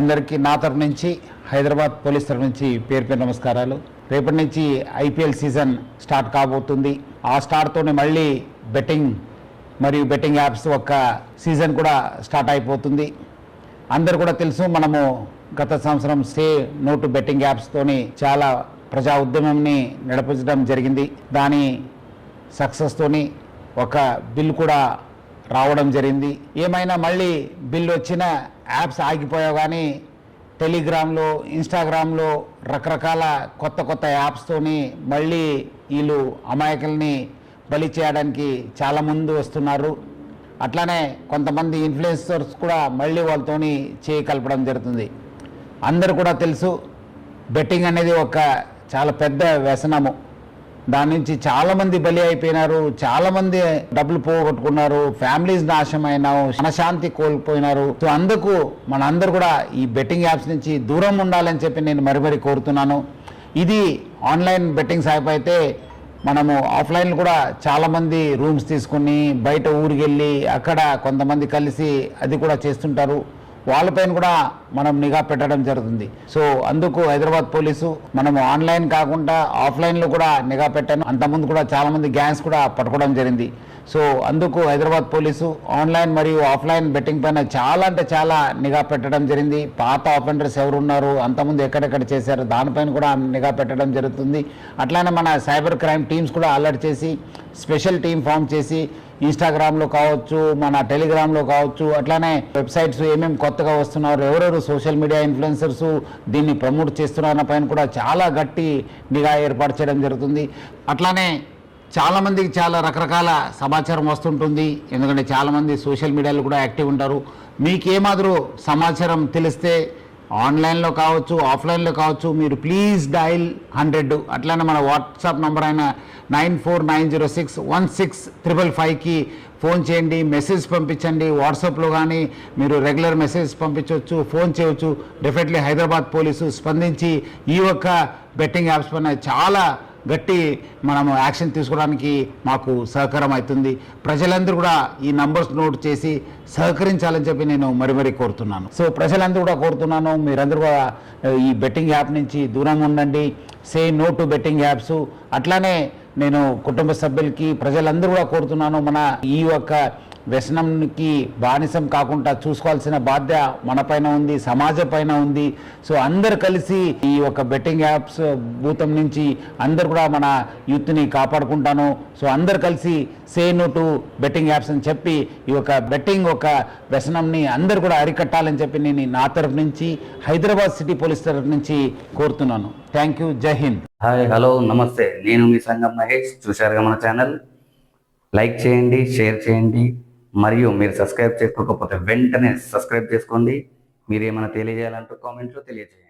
అందరికీ నా తరపు నుంచి హైదరాబాద్ పోలీస్ తరపు నుంచి పేరు పేరు నమస్కారాలు. రేపటి నుంచి ఐపీఎల్ సీజన్ స్టార్ట్ కాబోతుంది. ఆ స్టార్ట్తోనే మళ్ళీ బెట్టింగ్ మరియు బెట్టింగ్ యాప్స్ ఒక సీజన్ కూడా స్టార్ట్ అయిపోతుంది. అందరు కూడా తెలుసు, మనము గత సంవత్సరం సే నో టు బెట్టింగ్ యాప్స్తోని చాలా ప్రజా ఉద్యమంని నడిపించడం జరిగింది. దాని సక్సెస్తోని ఒక బిల్ కూడా రావడం జరిగింది. ఏమైనా మళ్ళీ బిల్ వచ్చిన యాప్స్ ఆగిపోయావు, కానీ టెలిగ్రామ్లో, ఇన్స్టాగ్రామ్లో రకరకాల కొత్త యాప్స్తోని మళ్ళీ వీళ్ళు అమాయకుల్ని బలి చేయడానికి చాలా ముందు వస్తున్నారు. అట్లానే కొంతమంది ఇన్ఫ్లుయెన్సర్స్ కూడా మళ్ళీ వాళ్ళతోని చేయి కలపడం జరుగుతుంది. అందరు కూడా తెలుసు, బెట్టింగ్ అనేది ఒక చాలా పెద్ద వ్యసనము. దాని నుంచి చాలామంది బలి అయిపోయినారు, చాలామంది డబ్బులు పోగొట్టుకున్నారు, ఫ్యామిలీస్ నాశనమైనారు, మనశాంతి కోల్పోయినారు. సో అందుకు మనందరూ కూడా ఈ బెట్టింగ్ యాప్స్ నుంచి దూరం ఉండాలని చెప్పి నేను మరీ కోరుతున్నాను. ఇది ఆన్లైన్ బెట్టింగ్ యాప్ అయితే మనము ఆఫ్లైన్ కూడా చాలామంది రూమ్స్ తీసుకుని బయట ఊరికి వెళ్ళి అక్కడ కొంతమంది కలిసి అది కూడా చేస్తుంటారు. వాళ్ళపైన కూడా మనం నిఘా పెట్టడం జరుగుతుంది. సో అందుకు హైదరాబాద్ పోలీసు మనము ఆన్లైన్ కాకుండా ఆఫ్లైన్లో కూడా నిఘా పెట్టాను. అంతకుముందు కూడా చాలామంది గ్యాంగ్స్ కూడా పట్టుకోవడం జరిగింది. సో అందుకు హైదరాబాద్ పోలీసు ఆన్లైన్ మరియు ఆఫ్లైన్ బెట్టింగ్ పైన చాలా అంటే చాలా నిఘా పెట్టడం జరిగింది. పాత ఆఫెండర్స్ ఎవరున్నారు, అంతకుముందు ఎక్కడెక్కడ చేశారు, దానిపైన కూడా నిఘా పెట్టడం జరుగుతుంది. అట్లానే మన సైబర్ క్రైమ్ టీమ్స్ కూడా అలర్ట్ చేసి స్పెషల్ టీం ఫామ్ చేసి ఇన్స్టాగ్రామ్లో కావచ్చు, మన టెలిగ్రామ్లో కావచ్చు, అట్లానే వెబ్సైట్స్ ఏమేమి కొత్తగా వస్తున్నారు, ఎవరెవరు సోషల్ మీడియా ఇన్ఫ్లుయెన్సర్స్ దీన్ని ప్రమోట్ చేస్తున్న పైన కూడా చాలా గట్టి నిఘా ఏర్పాటు చేయడం జరుగుతుంది. అట్లానే చాలామందికి చాలా రకరకాల సమాచారం వస్తుంటుంది. ఎందుకంటే చాలామంది సోషల్ మీడియాలో కూడా యాక్టివ్ ఉంటారు. మీకేమాదిరో సమాచారం తెలిస్తే ఆన్లైన్లో కావచ్చు, ఆఫ్లైన్లో కావచ్చు, మీరు ప్లీజ్ డయల్ 100. అట్లానే మన వాట్సాప్ నంబర్ అయిన 9490616555కి ఫోన్ చేయండి, మెసేజ్ పంపించండి. వాట్సాప్లో కానీ మీరు రెగ్యులర్ మెసేజ్ పంపించవచ్చు, ఫోన్ చేయవచ్చు. డెఫినెట్లీ హైదరాబాద్ పోలీసు స్పందించి ఈ ఒక్క బెట్టింగ్ యాప్స్ పైన చాలా గట్టి మనము యాక్షన్ తీసుకోవడానికి మాకు సహకారం అవుతుంది. ప్రజలందరూ కూడా ఈ నంబర్స్ నోట్ చేసి సహకరించాలని చెప్పి నేను మరీ కోరుతున్నాను. సో ప్రజలందరూ కూడా కోరుతున్నాను, మీరందరూ కూడా ఈ బెట్టింగ్ యాప్ నుంచి దూరంగా ఉండండి. Say no to betting apps. అట్లానే నేను కుటుంబ సభ్యులకి ప్రజలందరూ కూడా కోరుతున్నాను, మన ఈ యొక్క వ్యసనంకి బానిసం కాకుండా చూసుకోవాల్సిన బాధ్యత మన పైన ఉంది, సమాజం పైన ఉంది. సో అందరు కలిసి ఈ యొక్క బెట్టింగ్ యాప్స్ భూతం నుంచి అందరు కూడా మన యూత్ని కాపాడుకుంటాను. సో అందరు కలిసి say no to betting apps అని చెప్పి ఈ యొక్క బెట్టింగ్ ఒక వ్యసనంని అందరు కూడా అరికట్టాలని చెప్పి నేను నా తరఫు నుంచి హైదరాబాద్ సిటీ పోలీస్ తరఫు నుంచి కోరుతున్నాను. Thank you. జై హింద్. హాయ్, హలో, నమస్తే. నేను మీ సంగం మహేష్. చూశారుగా మన ఛానల్. లైక్ చేయండి, షేర్ చేయండి, మరియు మీరు సబ్స్క్రైబ్ చేసుకోకపోతే వెంటనే సబ్స్క్రైబ్ చేసుకోండి. మీరు ఏమైనా తెలియజేయాలంటూ కామెంట్లో తెలియజేయండి.